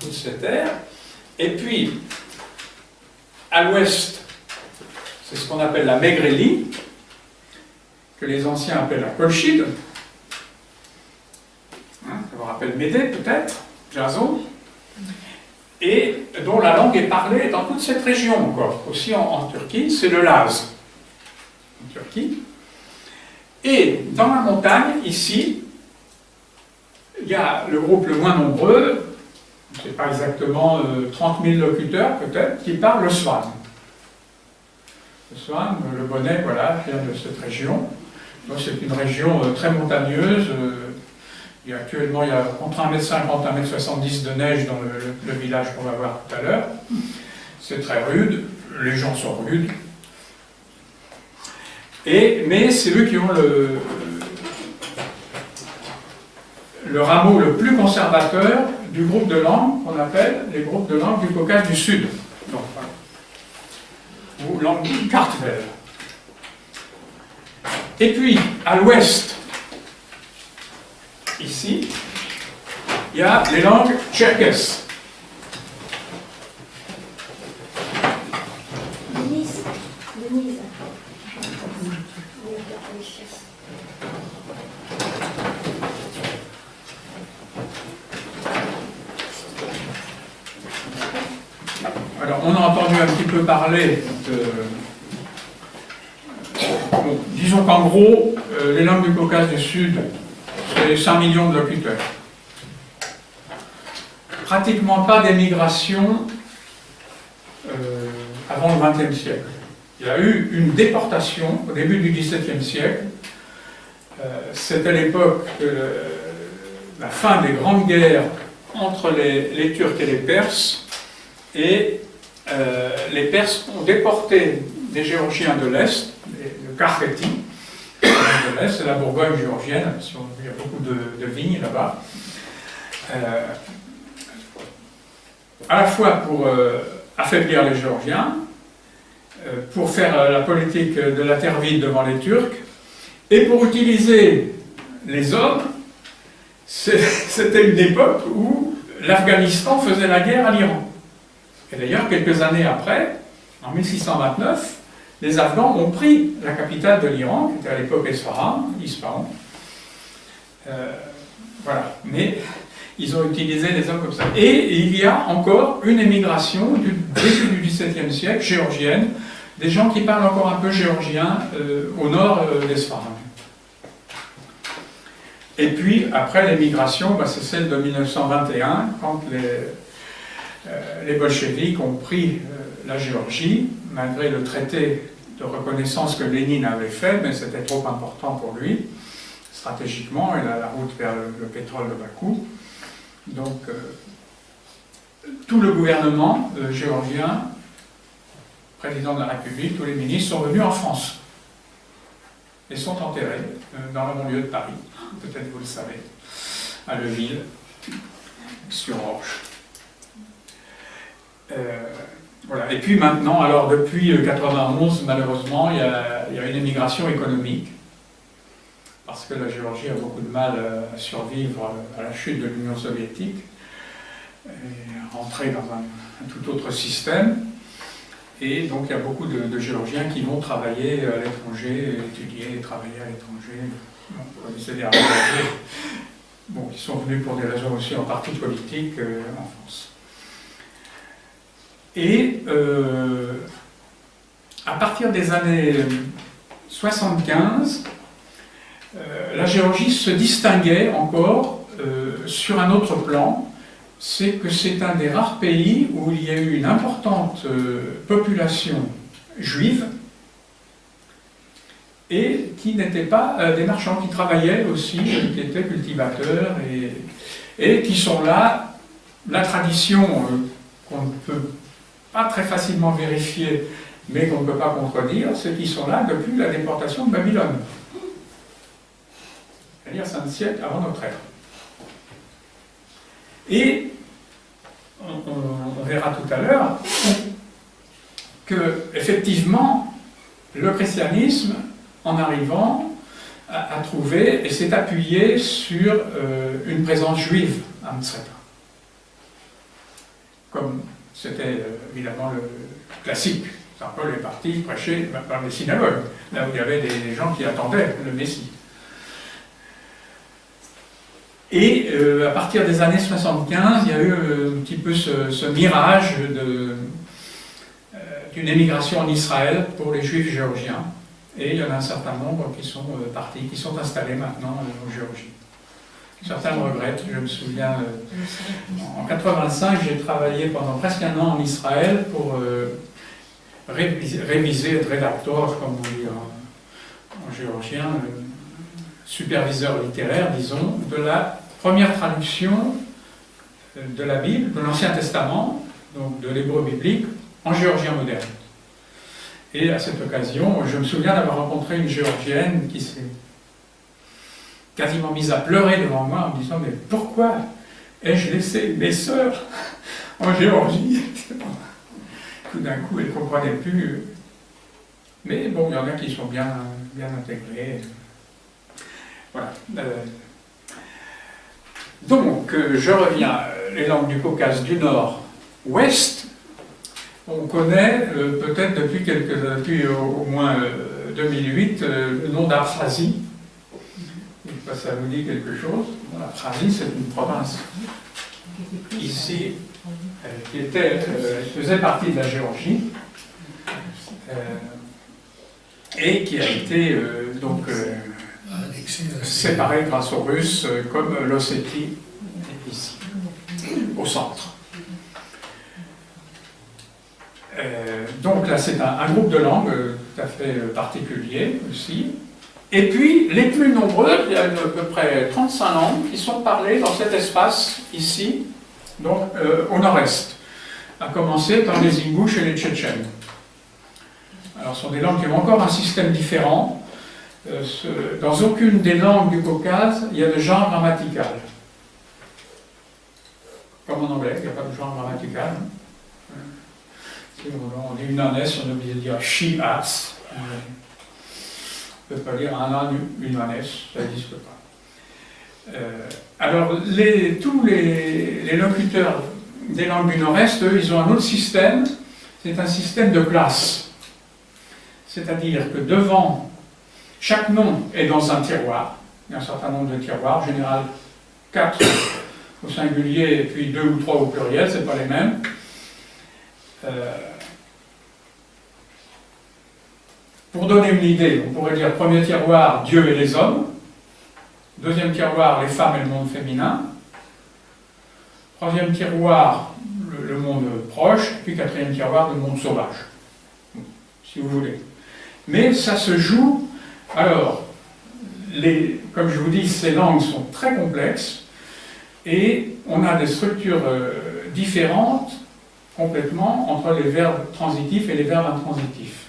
toute cette ère. Et puis, à l'ouest, c'est ce qu'on appelle la Maigrélie, que les anciens appellent la Colchide. Ça vous rappelle Médée, peut-être, Jason, et dont la langue est parlée dans toute cette région encore, aussi en Turquie, c'est le Laz, en Turquie. Et dans la montagne, ici, il y a le groupe le moins nombreux, je ne sais pas exactement 30 000 locuteurs peut-être, qui parlent le Swan. Le Swan, le bonnet, voilà, vient de cette région. C'est une région très montagneuse. Actuellement, il y a entre 1,50 m et 1,70 m de neige dans le village qu'on va voir tout à l'heure. C'est très rude, les gens sont rudes. Mais c'est eux qui ont le rameau le plus conservateur du groupe de langues qu'on appelle les groupes de langues du Caucase du Sud. Donc, voilà. Ou langue Kartvel. Et puis, à l'ouest, ici, il y a les langues tcherkesses. Denise. Alors, on a entendu un petit peu parler de... Bon, disons qu'en gros, les langues du Caucase du Sud, c'est 5 millions de locuteurs. Pratiquement pas d'émigration avant le XXe siècle. Il y a eu une déportation au début du XVIIe siècle. C'était l'époque de la fin des grandes guerres entre les Turcs et les Perses. Et les Perses ont déporté des Géorgiens de l'Est, de Kakheti, de l'Est, c'est la Bourgogne géorgienne, il y a beaucoup de vignes là-bas. À la fois pour affaiblir les Géorgiens, pour faire la politique de la terre vide devant les Turcs, et pour utiliser les hommes. C'était une époque où l'Afghanistan faisait la guerre à l'Iran. Et d'ailleurs, quelques années après, en 1629, les Afghans ont pris la capitale de l'Iran, qui était à l'époque Isfahan. Voilà. Mais ils ont utilisé les hommes comme ça. Et il y a encore une émigration du début du XVIIe siècle, géorgienne, des gens qui parlent encore un peu géorgien au nord d'Isfahan. Et puis, après l'émigration, c'est celle de 1921, quand les bolcheviks ont pris la Géorgie, malgré le traité de reconnaissance que Lénine avait fait, mais c'était trop important pour lui, stratégiquement, et la route vers le pétrole de Bakou. Donc, tout le gouvernement géorgien, président de la République, tous les ministres sont venus en France et sont enterrés dans la banlieue de Paris, peut-être vous le savez, à Leuville, sur Orge. Voilà. Et puis maintenant, alors depuis 1991, malheureusement, il y a une émigration économique, parce que la Géorgie a beaucoup de mal à survivre à la chute de l'Union soviétique, et à rentrer dans un tout autre système. Et donc il y a beaucoup de Géorgiens qui vont travailler à l'étranger, étudier et travailler à l'étranger. Bon, c'est des Arabes, bon, qui sont venus pour des raisons aussi en partie politiques en France. Et à partir des années 75, la Géorgie se distinguait encore sur un autre plan. C'est que c'est un des rares pays où il y a eu une importante population juive et qui n'étaient pas des marchands, qui travaillaient aussi, qui étaient cultivateurs et qui sont là. La tradition qu'on ne peut pas très facilement vérifier, mais qu'on ne peut pas contredire, c'est qu'ils sont là depuis la déportation de Babylone. C'est-à-dire 5 siècles avant notre ère. Et on verra tout à l'heure que, effectivement, le christianisme, en arrivant, a trouvé et s'est appuyé sur une présence juive à Amsterdam. comme c'était évidemment le classique. Saint-Paul est parti prêcher dans les synagogues, là où il y avait des gens qui attendaient le Messie. Et à partir des années 75, il y a eu un petit peu ce mirage d'une émigration en Israël pour les Juifs géorgiens. Et il y en a un certain nombre qui sont partis, qui sont installés maintenant en Géorgie. Certains me regrettent. Je me souviens, en 85, j'ai travaillé pendant presque un an en Israël pour réviser, être rédacteur, comme on dit en géorgien, superviseur littéraire, disons, de la première traduction de la Bible, de l'Ancien Testament, donc de l'hébreu biblique, en géorgien moderne. Et à cette occasion, je me souviens d'avoir rencontré une géorgienne qui s'est quasiment mise à pleurer devant moi en me disant « Mais pourquoi ai-je laissé mes sœurs en Géorgie ?» Tout d'un coup, elle ne comprenait plus. Mais bon, il y en a qui sont bien intégrés. Voilà. Donc, je reviens. Les langues du Caucase du Nord-Ouest, on connaît peut-être depuis au moins 2008 le nom d'Abkhazie. Je ne sais pas si ça vous dit quelque chose. L'Abkhazie, c'est une province ici qui faisait partie de la Géorgie et qui a été séparée grâce aux Russes, comme l'Ossétie ici, au centre. Donc là, c'est un groupe de langues tout à fait particulier aussi. Et puis, les plus nombreux, il y a à peu près 35 langues qui sont parlées dans cet espace ici, donc au nord-est, à commencer par les Ingouches et les Tchétchènes. Alors, ce sont des langues qui ont encore un système différent. Dans aucune des langues du Caucase, il y a de genre grammatical. Comme en anglais, il n'y a pas de genre grammatical. Si on dit une ânesse, on est obligé de dire she ass. On ne peut pas dire un âne, une ânesse, ça n'existe pas. Alors, tous les locuteurs des langues du Nord-Est, eux, ils ont un autre système, c'est un système de classe. C'est-à-dire que devant, chaque nom est dans un tiroir, il y a un certain nombre de tiroirs, en général 4 au singulier et puis 2 ou 3 au pluriel, ce n'est pas les mêmes. Pour donner une idée, on pourrait dire premier tiroir, Dieu et les hommes. Deuxième tiroir, les femmes et le monde féminin. Troisième tiroir, le monde proche. Puis quatrième tiroir, le monde sauvage. Si vous voulez. Mais ça se joue. Alors, comme je vous dis, ces langues sont très complexes. Et on a des structures différentes complètement entre les verbes transitifs et les verbes intransitifs.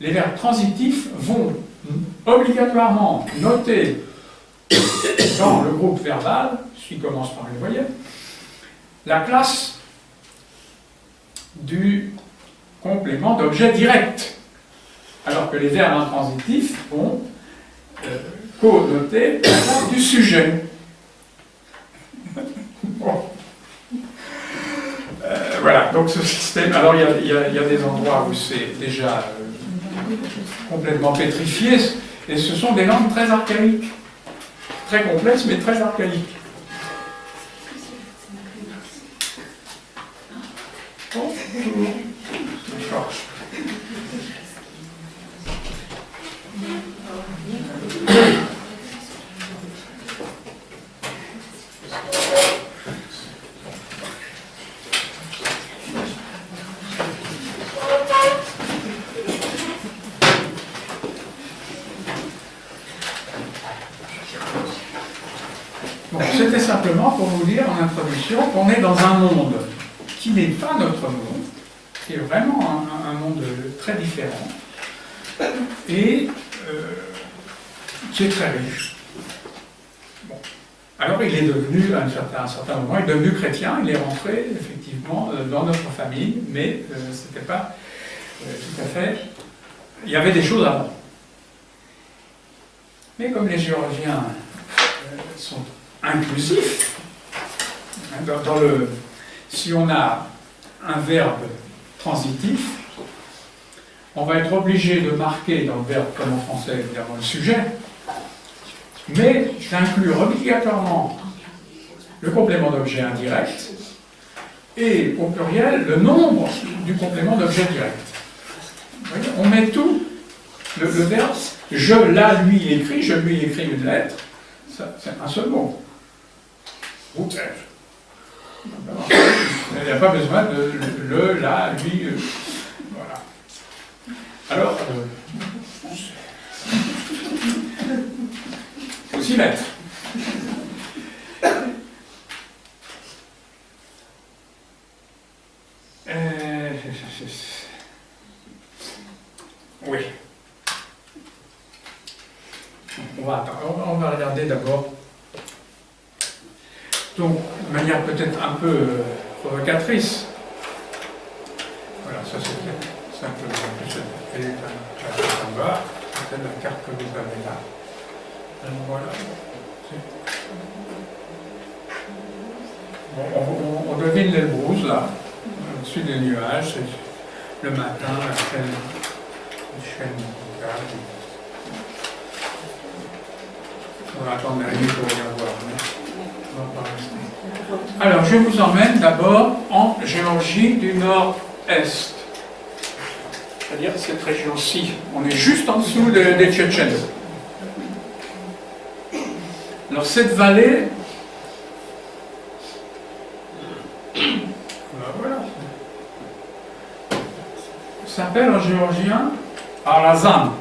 Les verbes transitifs vont obligatoirement noter dans le groupe verbal, qui commence par les voyelles, la classe du complément d'objet direct, alors que les verbes intransitifs vont connoter la classe du sujet. Bon. Voilà, donc ce système, alors il y a des endroits où c'est déjà complètement pétrifié, et ce sont des langues très archaïques, très complexes, mais très archaïques. Bon. D'accord. C'était simplement pour vous dire en introduction qu'on est dans un monde qui n'est pas notre monde, qui est vraiment un monde très différent et qui est très riche. Bon. Alors il est devenu, à un certain moment, il est devenu chrétien, il est rentré effectivement dans notre famille, mais ce n'était pas tout à fait... Il y avait des choses avant. Mais comme les Géorgiens sont inclusif. si on a un verbe transitif, on va être obligé de marquer dans le verbe, comme en français évidemment, le sujet, mais d'inclure obligatoirement le complément d'objet indirect et au pluriel le nombre du complément d'objet direct. Vous voyez, on met tout, le verbe, je la lui écrit, je lui écris une lettre, c'est un seul mot. Ou il n'y a pas besoin de le, la, lui, voilà. Alors, il faut s'y mettre. Oui. On va regarder d'abord. Donc, de manière peut-être un peu provocatrice. Voilà, ça c'est simplement elle est en bas. C'est la carte que vous avez là. Alors, voilà. Bon, on devine les brouses là, au-dessus des nuages, c'est le matin, la chaîne vocale. On va attendre la nuit pour bien voir. On va pas rester. Alors, je vous emmène d'abord en Géorgie du Nord-Est. C'est-à-dire cette région-ci. On est juste en dessous des Tchétchènes. Alors, cette vallée. Voilà. S'appelle en géorgien Arazan.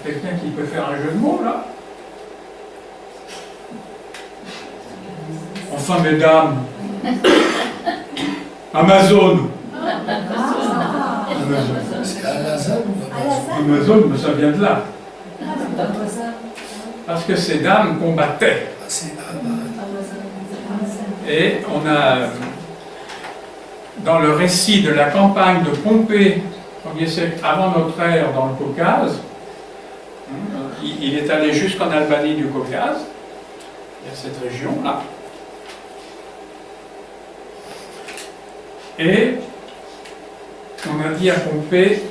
Quelqu'un qui peut faire un jeu de mots, là? Enfin, mesdames. Amazon. Amazon, mais ça vient de là. Parce que ces dames combattaient. Et on a, dans le récit de la campagne de Pompée, 1er siècle avant notre ère, dans le Caucase, il est allé jusqu'en Albanie du Caucase, il y a cette région-là. Et on a dit à Pompée,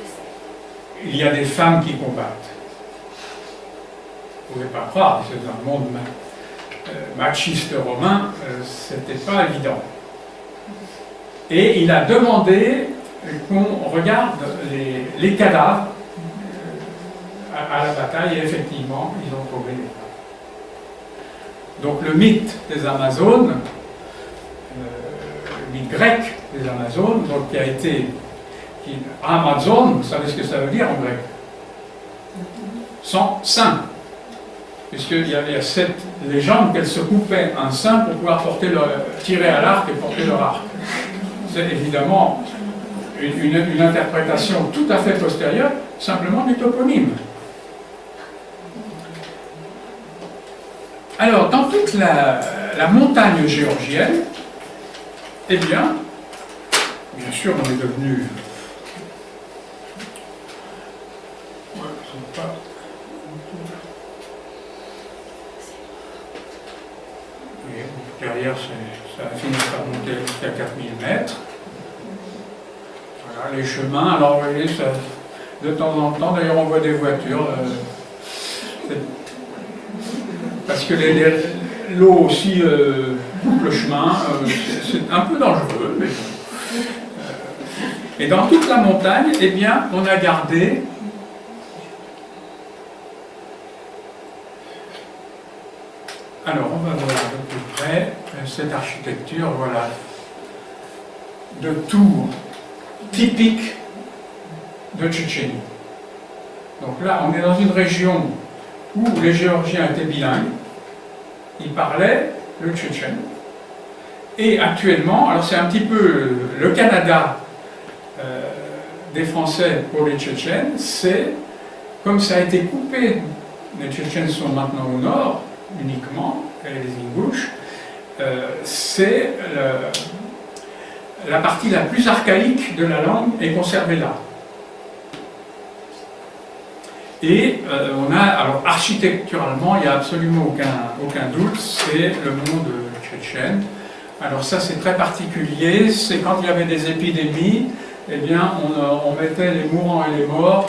il y a des femmes qui combattent. Vous ne pouvez pas croire, parce que dans le monde machiste romain, c'était pas évident. Et il a demandé qu'on regarde les cadavres à la bataille, et effectivement, ils ont trouvé les femmes. Donc le mythe des Amazones, le mythe grec des Amazones, donc qui a été Amazon, vous savez ce que ça veut dire en grec? Sans sein. Puisqu'il y avait cette légende qu'elle se coupait un sein pour pouvoir tirer à l'arc et porter leur arc. C'est évidemment une interprétation tout à fait postérieure, simplement du toponyme. Alors, dans toute la montagne géorgienne, eh bien sûr, on est devenu... Derrière, ça a fini par monter jusqu'à 4000 mètres. Voilà, les chemins, alors vous voyez, ça, de temps en temps, d'ailleurs on voit des voitures, parce que l'eau aussi coupe le chemin, c'est un peu dangereux, mais et dans toute la montagne, eh bien, on a gardé alors, on va voir de plus près cette architecture, voilà, de tours typique de Tchétchénie. Donc là, on est dans une région où les Géorgiens étaient bilingues, ils parlaient le tchétchène. Et actuellement, alors c'est un petit peu le Canada des Français pour les Tchétchènes, c'est comme ça a été coupé, les Tchétchènes sont maintenant au nord, uniquement, et les Ingouches, c'est la partie la plus archaïque de la langue est conservée là. Et on a, alors architecturalement, il n'y a absolument aucun doute, c'est le monde tchétchène. Alors ça c'est très particulier, c'est quand il y avait des épidémies, eh bien on mettait les mourants et les morts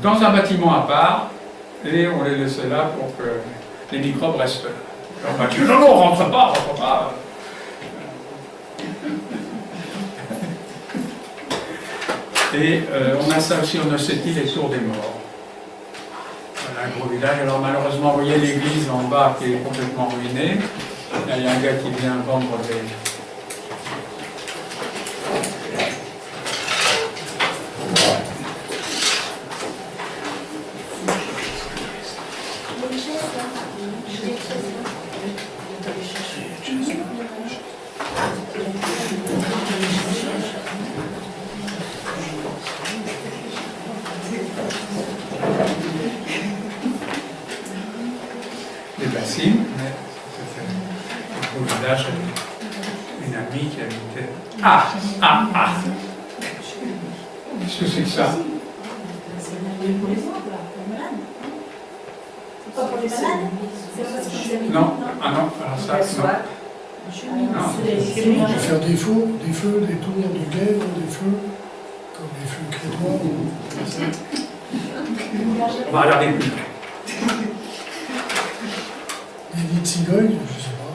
dans un bâtiment à part, et on les laissait là pour que les microbes restent là. Alors, bah, tu dis, non, rentre pas. Et on a ça aussi en Ossétie, les tours des morts. Voilà un gros village. Alors malheureusement, vous voyez l'église en bas qui est complètement ruinée. Là, il y a un gars qui vient vendre des... des bassines, mais au village, une amie qui habitait. Qu'est-ce que c'est que ça? Non, alors ça, non. On peut faire des feux, des tours de guerre, des feux, comme les feux crétois. On va regarder plus près. Des nids de cigognes, je sais pas.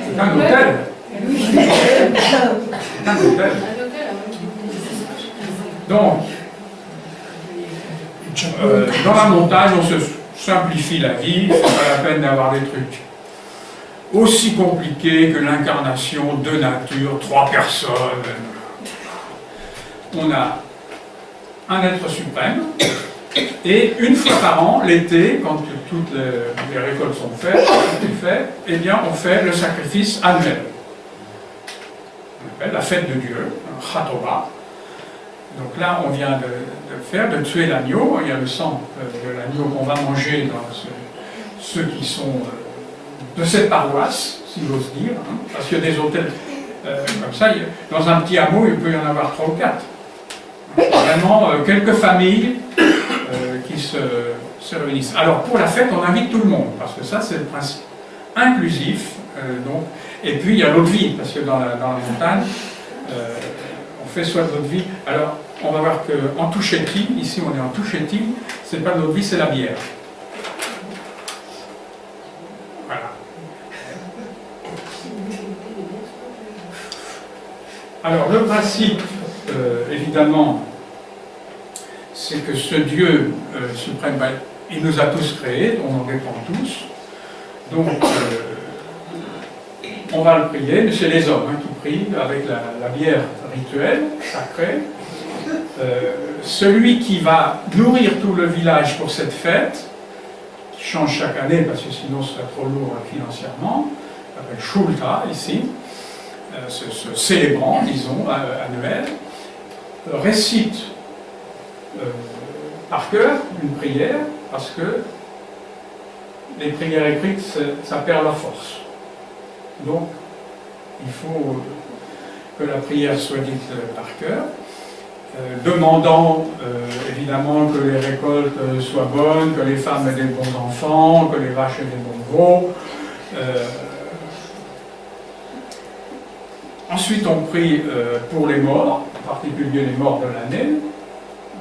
C'est un hôtel. C'est un hôtel. Donc, dans la montagne, on se simplifie la vie, c'est pas la peine d'avoir des trucs aussi compliqués que l'incarnation de nature, 3 personnes. On a un être suprême, et une fois par an, l'été, quand toutes les récoltes sont faites, eh bien, on fait le sacrifice annuel. On appelle la fête de Dieu, un Chatova. Donc là, on vient de tuer l'agneau. Il y a le sang de l'agneau qu'on va manger dans ceux qui sont de cette paroisse, si j'ose dire, hein, parce qu'il y a des hôtels comme ça. Dans un petit hameau, il peut y en avoir 3 ou 4. Vraiment, quelques familles qui se réunissent. Alors, pour la fête, on invite tout le monde, parce que ça, c'est le principe inclusif. Donc, et puis, il y a l'eau de vie, parce que dans la montagne, on fait soit de l'eau de vie. Alors, on va voir qu'en Touchétie, ici on est en Touchétie, c'est pas de l'eau de vie, c'est la bière. Voilà. Alors, le principe, évidemment, c'est que ce Dieu suprême, il nous a tous créés, on en dépend tous. Donc, on va le prier, mais c'est les hommes qui prient avec la bière rituelle, sacrée. Celui qui va nourrir tout le village pour cette fête, qui change chaque année parce que sinon ce serait trop lourd financièrement, s'appelle Shulta ici, ce célébrant, disons, annuel, récite par cœur une prière, parce que les prières écrites, ça perd leur force. Donc, il faut que la prière soit dite par cœur, demandant évidemment que les récoltes soient bonnes, que les femmes aient des bons enfants, que les vaches aient des bons veaux. Ensuite, on prie pour les morts, en particulier les morts de l'année,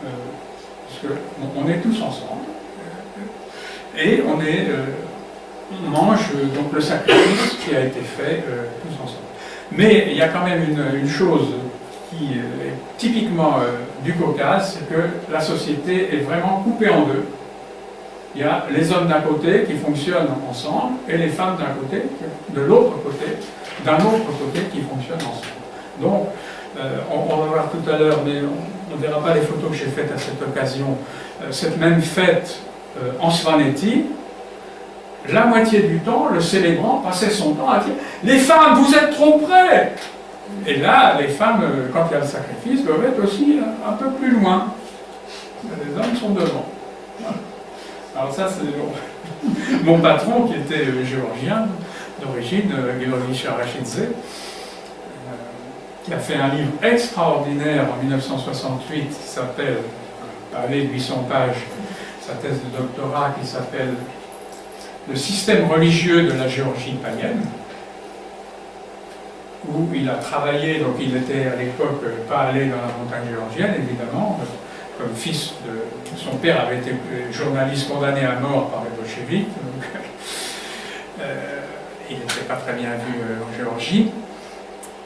parce qu'on est tous ensemble. Et on mange donc le sacrifice qui a été fait tous ensemble. Mais il y a quand même une chose qui est typiquement du Caucase, c'est que la société est vraiment coupée en deux. Il y a les hommes d'un côté qui fonctionnent ensemble et les femmes d'un côté, de l'autre côté, d'un autre côté qui fonctionnent ensemble. Donc, on va voir tout à l'heure, mais on ne verra pas les photos que j'ai faites à cette occasion, cette même fête en Svaneti. La moitié du temps, le célébrant passait son temps à dire « Les femmes, vous êtes trop près !» Et là, les femmes, quand il y a le sacrifice, doivent être aussi un peu plus loin. Les hommes sont devant. Voilà. Alors ça, c'est mon patron, qui était géorgien d'origine, Georgi Charachidze. qui a fait un livre extraordinaire en 1968 qui s'appelle, pavé de 800 pages, sa thèse de doctorat qui s'appelle Le système religieux de la Géorgie païenne, où il a travaillé, donc il était à l'époque pas allé dans la montagne géorgienne, évidemment, comme fils de... Son père avait été journaliste condamné à mort par les bolcheviks, donc il n'était pas très bien vu en Géorgie.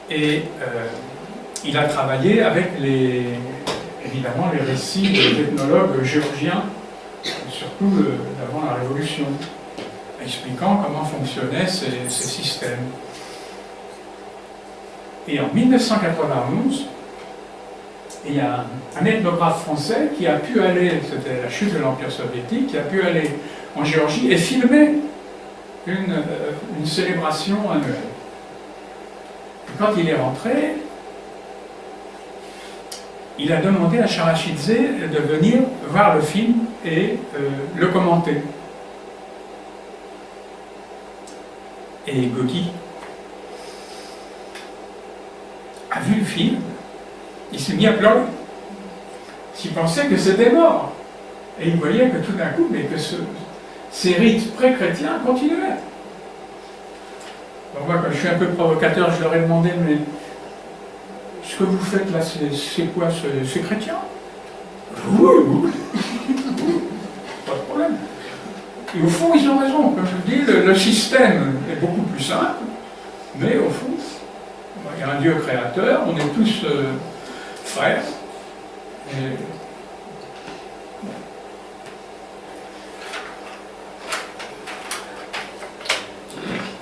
Et il a travaillé avec évidemment les récits des ethnologues géorgiens, surtout d'avant la Révolution, expliquant comment fonctionnaient ces systèmes. Et en 1991, il y a un ethnographe français qui a pu aller, c'était la chute de l'Empire soviétique, qui a pu aller en Géorgie et filmer une célébration annuelle. Et quand il est rentré, il a demandé à Charachidze de venir voir le film et le commenter. Et Goki a vu le film, il s'est mis à pleurer. Il pensait que c'était mort. Et il voyait que tout d'un coup, mais que ces rites pré-chrétiens continuaient. Donc moi, quand je suis un peu provocateur, je leur ai demandé, mais ce que vous faites là, c'est quoi? C'est chrétien? Oui, oui. Pas de problème. Et au fond, ils ont raison. Comme je vous dis, le système est beaucoup plus simple, mais au fond, il y a un Dieu créateur, on est tous frères. Et...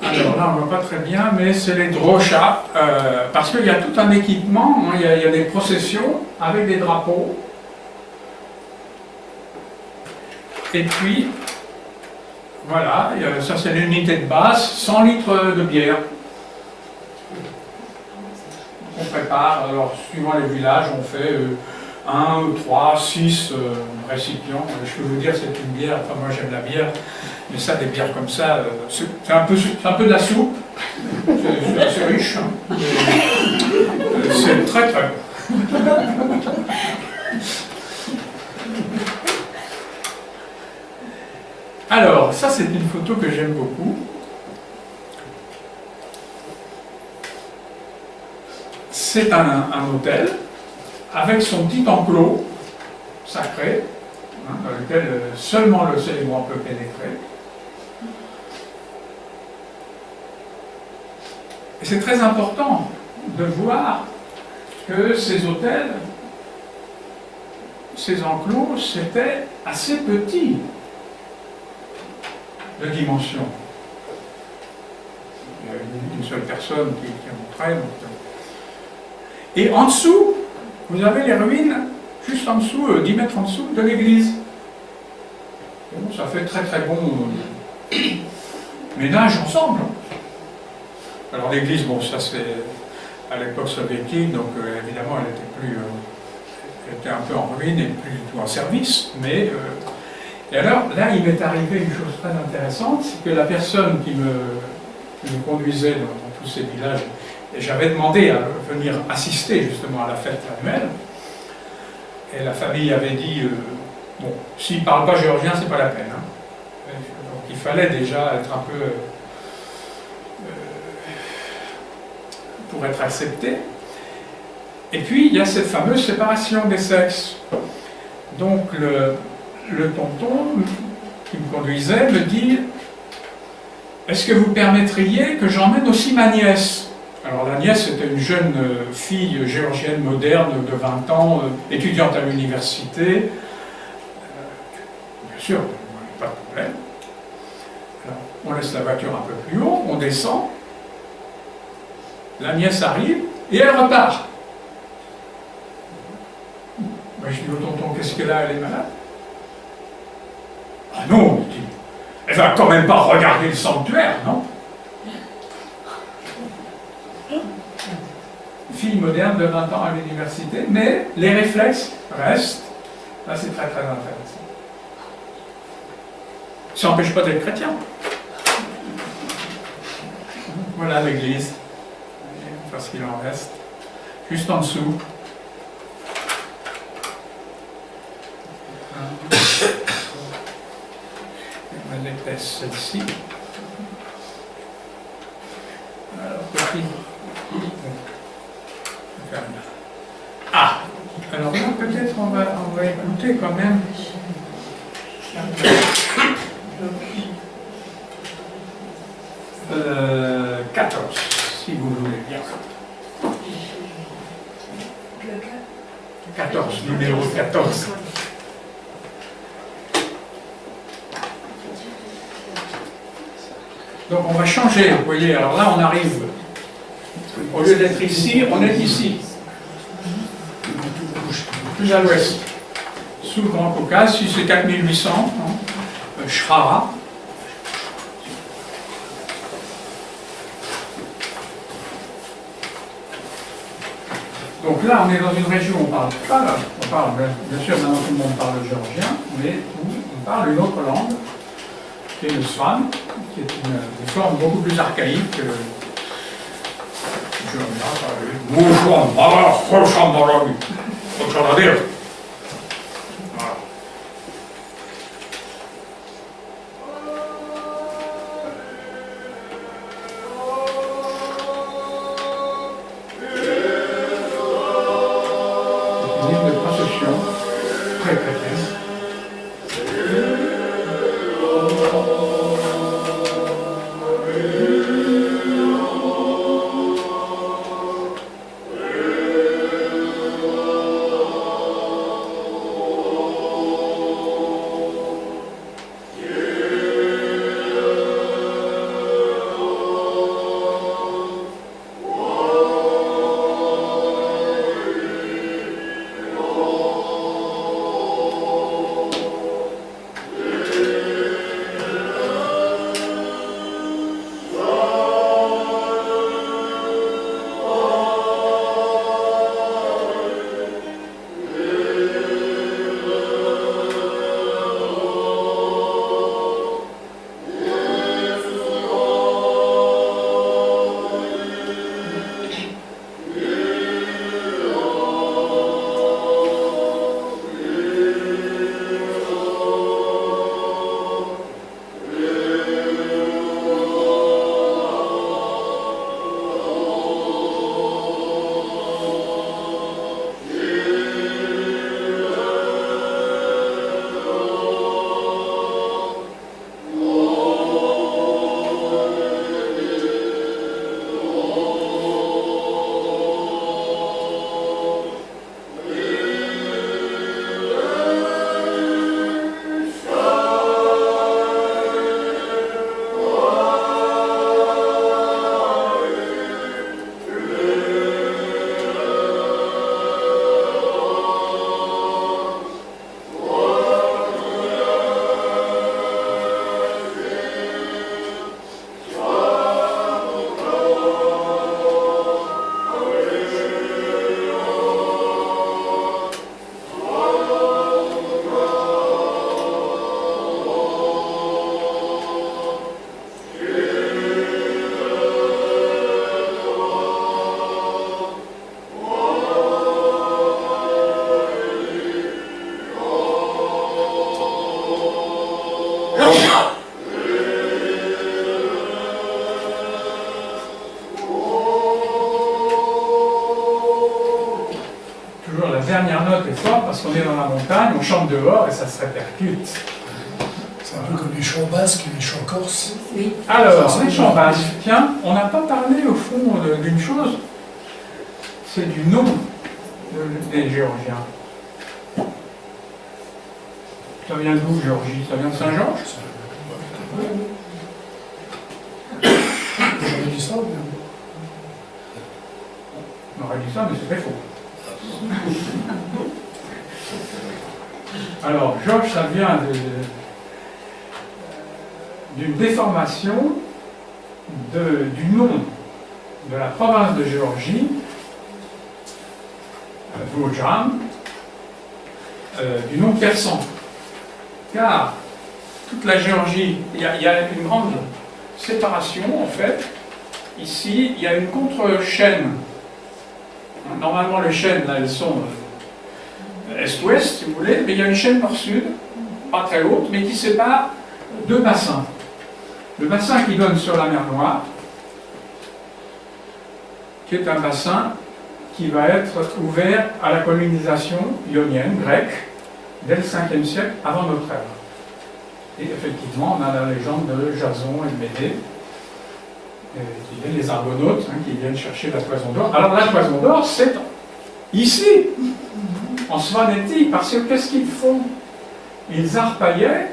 Alors là, on ne voit pas très bien, mais c'est les drochas, parce qu'il y a tout un équipement, hein, il y a des processions avec des drapeaux. Et puis, voilà, ça c'est l'unité de base, 100 litres de bière. On prépare, alors suivant les villages, on fait 1, 3, 6 récipients. Je peux vous dire, c'est une bière, enfin moi j'aime la bière, mais ça, des bières comme ça, c'est un peu de la soupe, c'est assez riche, hein. C'est très très bon. Alors, ça c'est une photo que j'aime beaucoup. C'est un hôtel avec son petit enclos sacré, hein, dans lequel seulement le célébrant peut pénétrer. Et c'est très important de voir que ces hôtels, ces enclos, c'était assez petit de dimension. Il y a une seule personne qui montrait. Et en dessous, vous avez les ruines, juste en dessous, 10 mètres en dessous, de l'église. Bon, ça fait très très bon ménage ensemble. Alors l'église, bon, ça c'est à l'époque soviétique, donc évidemment elle était un peu en ruine et plus du tout en service, mais... Et alors, là, il m'est arrivé une chose très intéressante, c'est que la personne qui me conduisait dans tous ces villages, et j'avais demandé à venir assister justement à la fête annuelle, et la famille avait dit, bon, s'il ne parle pas géorgien, c'est pas la peine. Hein. Donc il fallait déjà être un peu... pour être accepté. Et puis, il y a cette fameuse séparation des sexes. Donc, le tonton qui me conduisait me dit « Est-ce que vous permettriez que j'emmène aussi ma nièce ?» Alors la nièce était une jeune fille géorgienne moderne de 20 ans, étudiante à l'université. Bien sûr, pas de problème. Alors, on laisse la voiture un peu plus haut, on descend, la nièce arrive et elle repart. Ben, je dis au tonton, qu'est-ce qu'elle a, elle est malade? Ah non, dit-il, elle va quand même pas regarder le sanctuaire, non? Fille moderne de 20 ans à l'université, mais les réflexes restent. Là, c'est très très intéressant. Ça n'empêche pas d'être chrétien. Voilà l'église, parce qu'il en reste. juste en dessous. On déplace celle-ci. Alors, petit. Ah! Alors là, peut-être on va écouter quand même. 14, si vous voulez bien. 14, numéro 14. Donc on va changer, vous voyez, alors là on arrive, au lieu d'être ici, on est ici, plus à l'ouest, sous le Grand Caucase, si c'est 4800, hein, Shrara. Donc là, on est dans une région où on parle pas, là, on parle, bien sûr, maintenant tout le monde parle le géorgien, mais où on parle une autre langue, qui est le svan, qui est une forme beaucoup plus archaïque que le géorgien. Dernière note est forte parce qu'on est dans la montagne, on chante dehors et ça se répercute. C'est un peu comme les chants basques et les chants corses. Oui. Alors, les chants basques, tiens, on n'a pas parlé au fond d'une chose, c'est du nom des Géorgiens. Ça vient d'où, Géorgie? Ça vient de Saint-Georges? J'aurais dit ça, mais... On aurait dit ça, mais c'est très faux. Alors, Georges, ça vient d'une déformation du nom de la province de Géorgie, Vojam, du nom persan. Car toute la Géorgie, il y a une grande séparation en fait. Ici, il y a une contre-chaîne Normalement, les chaînes, là, elles sont est-ouest, si vous voulez, mais il y a une chaîne nord-sud, pas très haute, mais qui sépare deux bassins. Le bassin qui donne sur la mer Noire, qui est un bassin qui va être ouvert à la colonisation ionienne, grecque, dès le 5e siècle avant notre ère. Et effectivement, on a la légende de Jason et de Médée, qui viennent, les Argonautes, qui viennent chercher la toison d'or. Alors la toison d'or, c'est ici, en Svanétie, parce que qu'est-ce qu'ils font? Ils arpaillaient